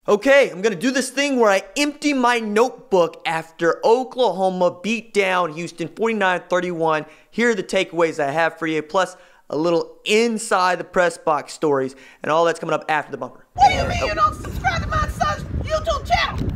Okay, I'm going to do this thing where I empty my notebook after Oklahoma beat down Houston 49-31. Here are the takeaways I have for you, plus a little inside the press box stories, and all that's coming up after the bumper. What do you mean you don't subscribe to my son's YouTube channel?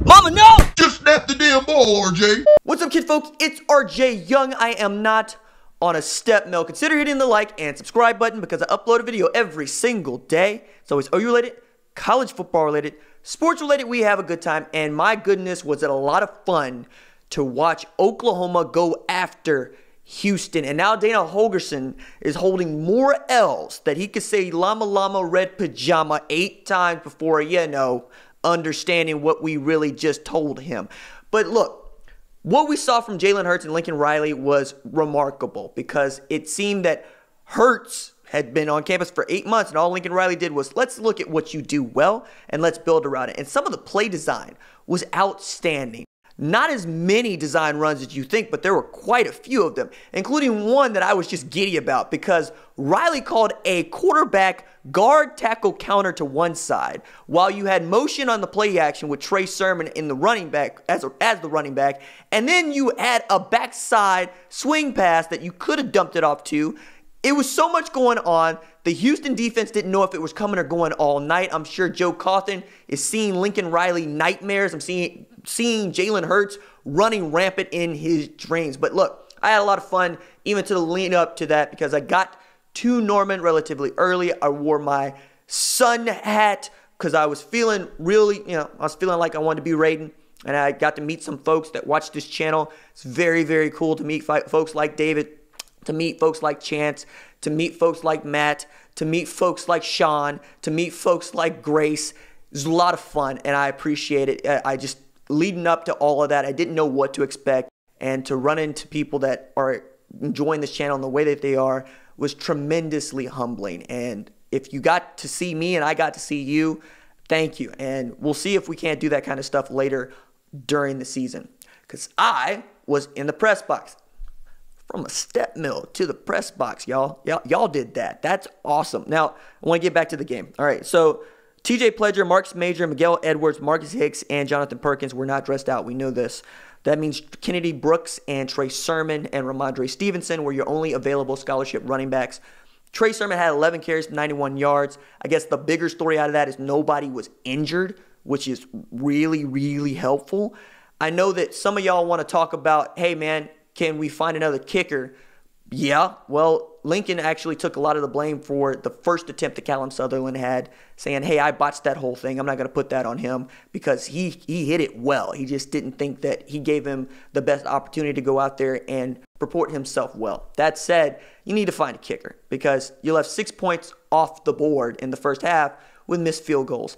Mama, no! Just snap the damn ball, RJ. What's up, kid folks? It's RJ Young. I am not on a step mill. Consider hitting the like and subscribe button because I upload a video every single day. It's always OU related, college football related, sports related. We have a good time, and my goodness, was it a lot of fun to watch Oklahoma go after Houston. And now Dana Holgorsen is holding more L's that he could say llama llama red pajama 8 times before, understanding what we really just told him. But look, what we saw from Jalen Hurts and Lincoln Riley was remarkable because it seemed that Hurts had been on campus for 8 months, and all Lincoln Riley did was, let's look at what you do well, and let's build around it. And some of the play design was outstanding. Not as many design runs as you think, but there were quite a few of them, including one that I was just giddy about because Riley called a quarterback guard tackle counter to one side, while you had motion on the play action with Trey Sermon in the running back as the running back, and then you had a backside swing pass that you could have dumped it off to. It was so much going on. The Houston defense didn't know if it was coming or going all night. I'm sure Joe Cawthon is seeing Lincoln Riley nightmares. I'm seeing Jalen Hurts running rampant in his dreams. But look, I had a lot of fun even to the lead up to that because I got to Norman relatively early. I wore my sun hat because I was feeling really, I was feeling like I wanted to be raiding. And I got to meet some folks that watch this channel. It's very, very cool to meet folks like David, to meet folks like Chance, to meet folks like Matt, to meet folks like Sean, to meet folks like Grace. It was a lot of fun, and I appreciate it. I just, leading up to all of that, I didn't know what to expect, and to run into people that are enjoying this channel in the way that they are was tremendously humbling. And if you got to see me and I got to see you, thank you. And we'll see if we can't do that kind of stuff later during the season, because I was in the press box. From a step mill to the press box, y'all. Y'all did that. That's awesome. Now, I want to get back to the game. All right, so TJ Pledger, Marcus Major, Miguel Edwards, Marcus Hicks, and Jonathan Perkins were not dressed out. We know this. That means Kennedy Brooks and Trey Sermon and Ramondre Stevenson were your only available scholarship running backs. Trey Sermon had 11 carries for 91 yards. I guess the bigger story out of that is nobody was injured, which is really, really helpful. I know that some of y'all want to talk about, hey, man, can we find another kicker? Yeah, well, Lincoln actually took a lot of the blame for the first attempt that Callum Sutherland had, saying, hey, I botched that whole thing. I'm not going to put that on him because he hit it well. He just didn't think that he gave him the best opportunity to go out there and purport himself well. That said, you need to find a kicker because you left 6 points off the board in the first half with missed field goals.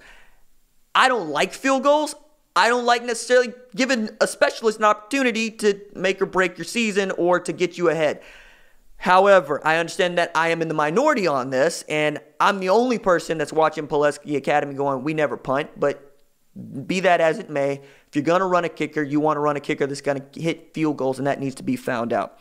I don't like field goals. I don't like necessarily giving a specialist an opportunity to make or break your season or to get you ahead. However, I understand that I am in the minority on this, and I'm the only person that's watching Pulaski Academy going, we never punt. But be that as it may, if you're going to run a kicker, you want to run a kicker that's going to hit field goals, and that needs to be found out.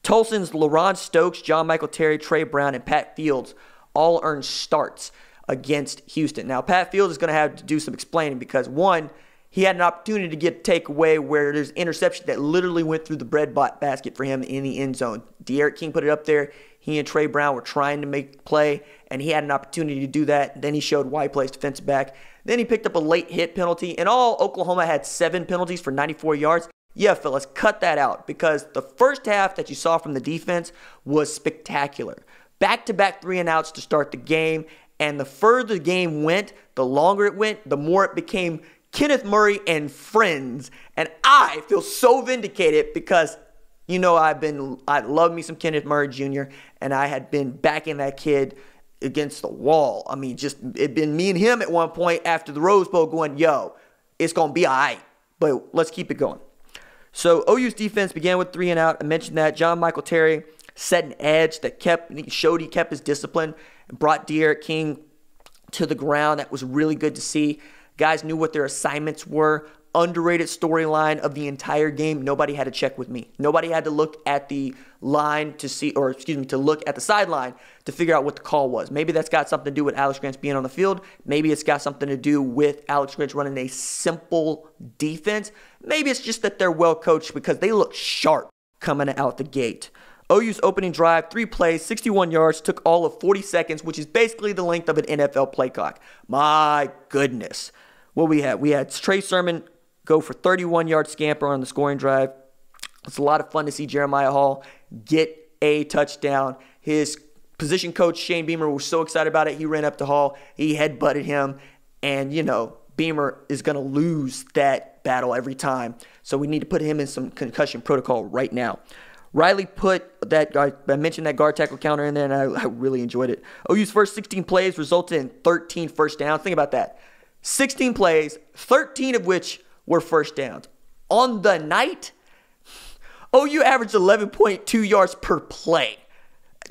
Tulsan's LaRon Stokes, John Michael Terry, Trey Brown, and Pat Fields all earned starts against Houston. Now, Pat Fields is going to have to do some explaining because, one, he had an opportunity to get a takeaway where there's interception that literally went through the bread basket for him in the end zone. De'Aaron King put it up there. He and Trey Brown were trying to make play, and he had an opportunity to do that. Then he showed why he plays defensive back. Then he picked up a late hit penalty. In all, Oklahoma had 7 penalties for 94 yards. Yeah, fellas, cut that out because the first half that you saw from the defense was spectacular. Back-to-back 3-and-outs to start the game, and the further the game went, the longer it went, the more it became Kenneth Murray and friends, and I feel so vindicated because, I love me some Kenneth Murray Jr., and I had been backing that kid against the wall. I mean, it'd been me and him at one point after the Rose Bowl going, yo, it's going to be all right, but let's keep it going. So OU's defense began with 3-and-out. I mentioned that. John Michael Terry set an edge that he kept his discipline and brought De'Aaron King to the ground. That was really good to see. Guys knew what their assignments were. underrated storyline of the entire game. Nobody had to check with me. Nobody had to look at the line to see, or excuse me, to look at the sideline to figure out what the call was. Maybe that's got something to do with Alex Grinch being on the field. Maybe it's got something to do with Alex Grinch running a simple defense. Maybe it's just that they're well coached because they look sharp coming out the gate. OU's opening drive, 3 plays, 61 yards, took all of 40 seconds, which is basically the length of an NFL play clock. My goodness. What we had Trey Sermon go for 31-yard scamper on the scoring drive. It's a lot of fun to see Jeremiah Hall get a touchdown. His position coach, Shane Beamer, was so excited about it. He ran up to Hall. He headbutted him. And, you know, Beamer is going to lose that battle every time. So we need to put him in some concussion protocol right now. Riley put that guard, I mentioned that guard tackle counter in there, and I really enjoyed it. OU's first 16 plays resulted in 13 first downs. Think about that. 16 plays, 13 of which were first downs. On the night, OU averaged 11.2 yards per play.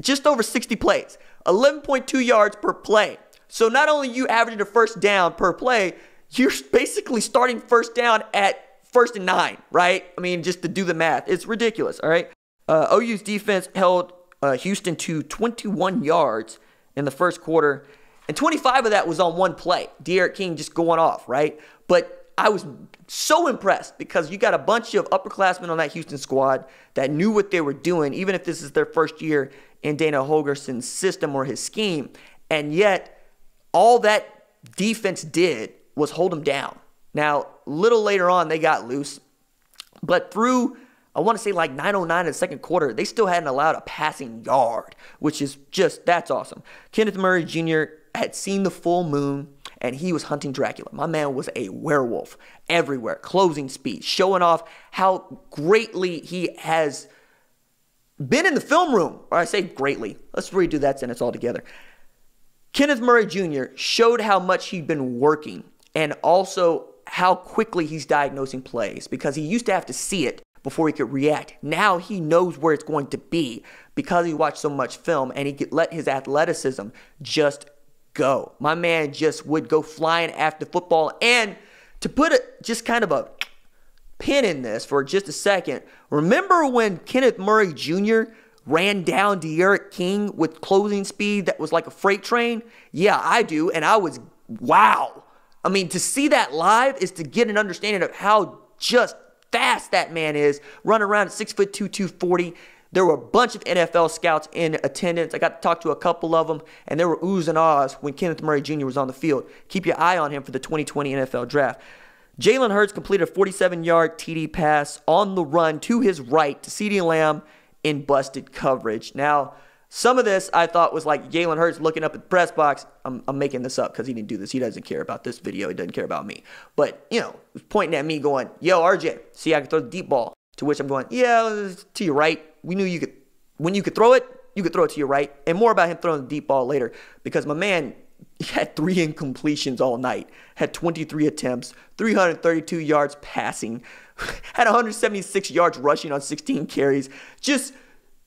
Just over 60 plays. 11.2 yards per play. So not only you averaging a first down per play, you're basically starting first down at 1st and 9, right? I mean, just to do the math. It's ridiculous, all right? OU's defense held Houston to 21 yards in the first quarter, and 25 of that was on one play. De'Aaron King just going off, right? But I was so impressed because you got a bunch of upperclassmen on that Houston squad that knew what they were doing, even if this is their first year in Dana Holgorsen's system or his scheme. And yet, all that defense did was hold them down. Now, a little later on, they got loose. But through, I want to say like 9:09 in the second quarter, they still hadn't allowed a passing yard, which is just, that's awesome. Kenneth Murray Jr. had seen the full moon, and he was hunting Dracula. My man was a werewolf everywhere, closing speed, showing off how greatly he has been in the film room. Or I say greatly. Let's redo that sentence altogether. Kenneth Murray Jr. showed how much he'd been working and also how quickly he's diagnosing plays because he used to have to see it before he could react. Now he knows where it's going to be because he watched so much film and he could let his athleticism just go. My man just would go flying after football. And to put just kind of a pin in this for just a second, remember when Kenneth Murray Jr. ran down De'Aaron King with closing speed that was like a freight train? Yeah, I do. And I was, wow. I mean, to see that live is to get an understanding of how just fast that man is, running around at 6'2", 240. There were a bunch of NFL scouts in attendance. I got to talk to a couple of them, and there were oohs and ahs when Kenneth Murray Jr. was on the field. Keep your eye on him for the 2020 NFL Draft. Jalen Hurts completed a 47-yard TD pass on the run to his right to CeeDee Lamb in busted coverage. Now, some of this I thought was like Jalen Hurts looking up at the press box. I'm making this up because he didn't do this. He doesn't care about this video. He doesn't care about me. But, you know, was pointing at me going, yo, RJ, see, I can throw the deep ball. To which I'm going, yeah, to your right. We knew you could, when you could throw it to your right. And more about him throwing the deep ball later because my man, he had 3 incompletions all night, had 23 attempts, 332 yards passing, had 176 yards rushing on 16 carries. Just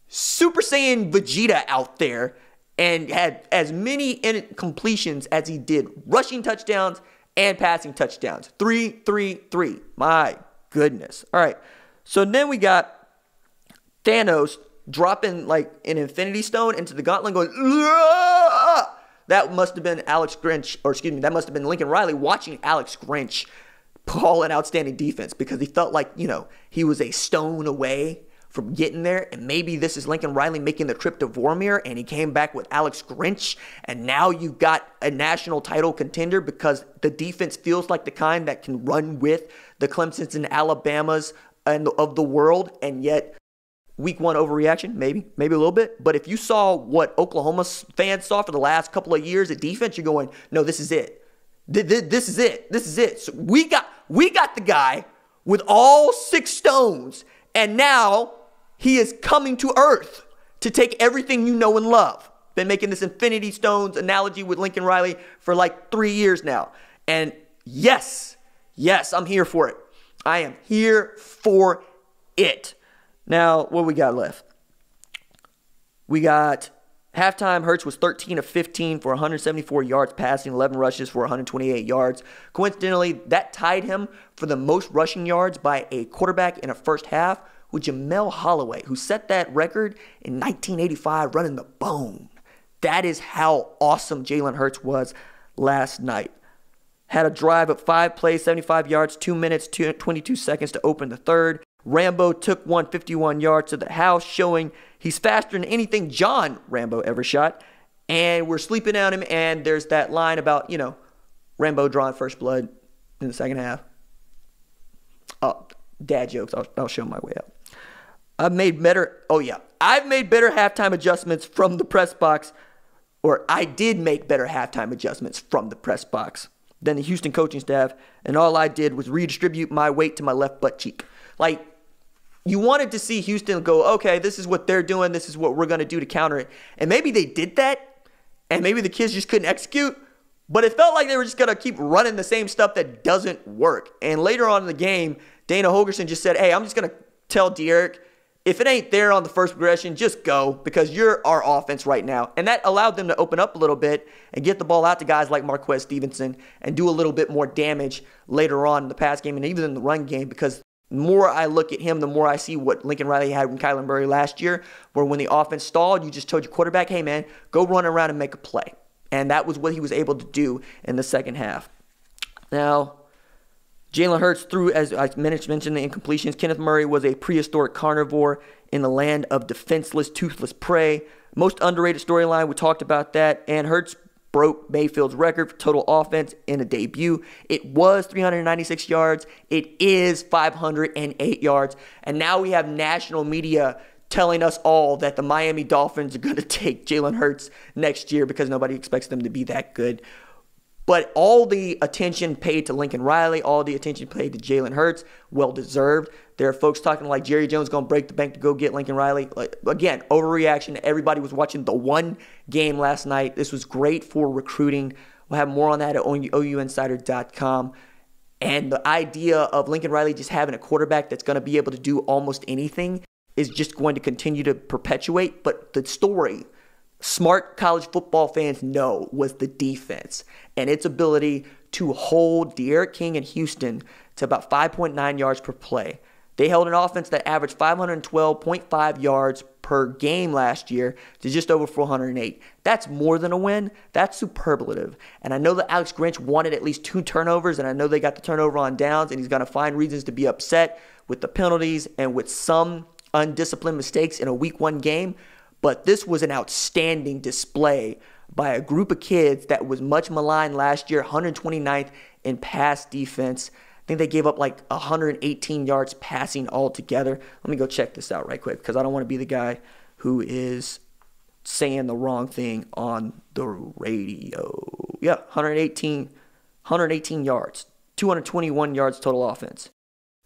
Super Saiyan Vegeta out there and had as many incompletions as he did rushing touchdowns and passing touchdowns. 3. My goodness. All right. So then we got Thanos dropping like an infinity stone into the gauntlet going, Aah! That must have been Alex Grinch, or excuse me, that must have been Lincoln Riley watching Alex Grinch call an outstanding defense because he felt like, you know, he was a stone away from getting there, and maybe this is Lincoln Riley making the trip to Vormir, and he came back with Alex Grinch, and now you got a national title contender because the defense feels like the kind that can run with the Clemsons and Alabamas and of the world, and yet week 1 overreaction, maybe a little bit, but if you saw what Oklahoma fans saw for the last couple of years at defense, you're going, no, this is it. This is it. So we got the guy with all 6 stones, and now he is coming to earth to take everything you know and love. Been making this Infinity Stones analogy with Lincoln Riley for like 3 years now. And yes, I'm here for it. I am here for it. Now, what we got left? We got Halftime, Hurts was 13 of 15 for 174 yards passing, 11 rushes for 128 yards. Coincidentally, that tied him for the most rushing yards by a quarterback in a first half with Jamel Holloway, who set that record in 1985 running the bone. That is how awesome Jalen Hurts was last night. Had a drive of 5 plays, 75 yards, 2 minutes, 22 seconds to open the third. Rambo took 151 yards to the house, showing he's faster than anything John Rambo ever shot. And we're sleeping on him, and there's that line about, Rambo drawing first blood in the second half. Oh, dad jokes. I'll show my way out. I've made better halftime adjustments from the press box, or I did make better halftime adjustments from the press box than the Houston coaching staff, and all I did was redistribute my weight to my left butt cheek. Like, you wanted to see Houston go, okay, this is what they're doing, this is what we're going to do to counter it. And maybe they did that, and maybe the kids just couldn't execute, but it felt like they were just going to keep running the same stuff that doesn't work. And later on in the game, Dana Holgorsen just said, hey, I'm just going to tell Derek, if it ain't there on the first progression, just go, because you're our offense right now. And that allowed them to open up a little bit and get the ball out to guys like Marquez Stevenson and do a little bit more damage later on in the pass game and even in the run game, because the more I look at him, the more I see what Lincoln Riley had with Kyler Murray last year, where when the offense stalled, you just told your quarterback, hey, man, go run around and make a play. And that was what he was able to do in the second half. Now, Jalen Hurts threw, as I mentioned, the incompletions. Kenneth Murray was a prehistoric carnivore in the land of defenseless, toothless prey. Most underrated storyline, we talked about that. And Hurts broke Mayfield's record for total offense in a debut. It was 396 yards. It is 508 yards. And now we have national media telling us all that the Miami Dolphins are going to take Jalen Hurts next year because nobody expects them to be that good. But all the attention paid to Lincoln Riley, all the attention paid to Jalen Hurts, well-deserved. There are folks talking like Jerry Jones going to break the bank to go get Lincoln Riley. Again, overreaction. Everybody was watching the one game last night. This was great for recruiting. We'll have more on that at OUinsider.com. And the idea of Lincoln Riley just having a quarterback that's going to be able to do almost anything is just going to continue to perpetuate. But the story smart college football fans know was the defense and its ability to hold De'Aaron King and Houston to about 5.9 yards per play. They held an offense that averaged 512.5 yards per game last year to just over 408. That's more than a win. That's superlative. And I know that Alex Grinch wanted at least 2 turnovers, and I know they got the turnover on downs, and he's going to find reasons to be upset with the penalties and with some undisciplined mistakes in a week 1 game. But this was an outstanding display by a group of kids that was much maligned last year, 129th in pass defense. I think they gave up like 118 yards passing altogether. Let me go check this out right quick because I don't want to be the guy who is saying the wrong thing on the radio. Yeah, 118 yards, 221 yards total offense.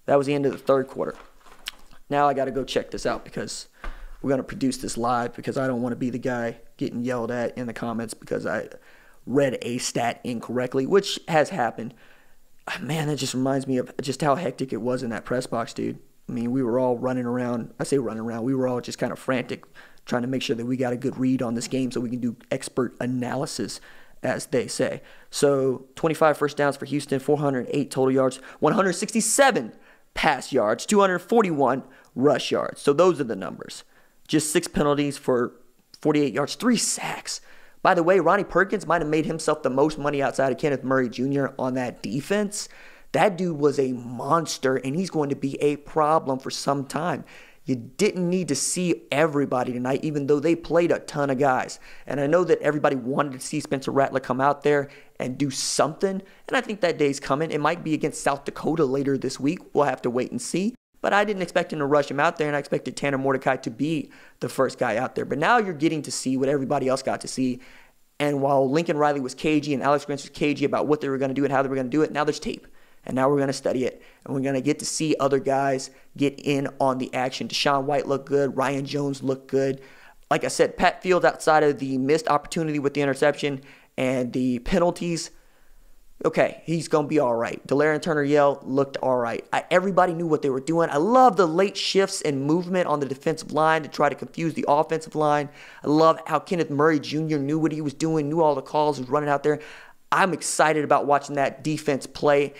That was the end of the third quarter. Now I got to go check this out because we're going to produce this live because I don't want to be the guy getting yelled at in the comments because I read a stat incorrectly, which has happened. Man, that just reminds me of just how hectic it was in that press box, dude. I mean, we were all running around. I say running around. We were all just kind of frantic trying to make sure that we got a good read on this game so we can do expert analysis, as they say. So 25 first downs for Houston, 408 total yards, 167 pass yards, 241 rush yards. So those are the numbers. Just 6 penalties for 48 yards, 3 sacks. By the way, Ronnie Perkins might have made himself the most money outside of Kenneth Murray Jr. on that defense. That dude was a monster, and he's going to be a problem for some time. You didn't need to see everybody tonight, even though they played a ton of guys. And I know that everybody wanted to see Spencer Rattler come out there and do something, and I think that day's coming. It might be against South Dakota later this week. We'll have to wait and see. But I didn't expect him to rush him out there, and I expected Tanner Mordecai to be the first guy out there. But now you're getting to see what everybody else got to see. And while Lincoln Riley was cagey and Alex Grinch was cagey about what they were going to do and how they were going to do it, now there's tape. And now we're going to study it. And we're going to get to see other guys get in on the action. Deshaun White looked good. Ryan Jones looked good. Like I said, Pat Fields, outside of the missed opportunity with the interception and the penalties, okay, he's going to be all right. Delarian Turner-Yell looked all right. Everybody knew what they were doing. I love the late shifts and movement on the defensive line to try to confuse the offensive line. I love how Kenneth Murray Jr. knew what he was doing, knew all the calls, was running out there. I'm excited about watching that defense play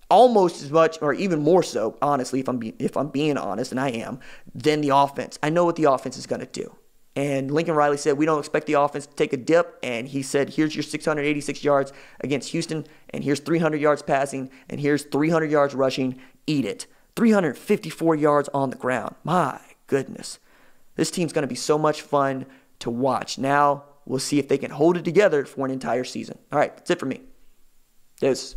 almost as much, or even more so, honestly, if I'm being honest, and I am, than the offense. I know what the offense is going to do. And Lincoln Riley said, we don't expect the offense to take a dip. And he said, here's your 686 yards against Houston, and here's 300 yards passing, and here's 300 yards rushing. Eat it. 354 yards on the ground. My goodness. This team's going to be so much fun to watch. Now, we'll see if they can hold it together for an entire season. All right, that's it for me. Deuce.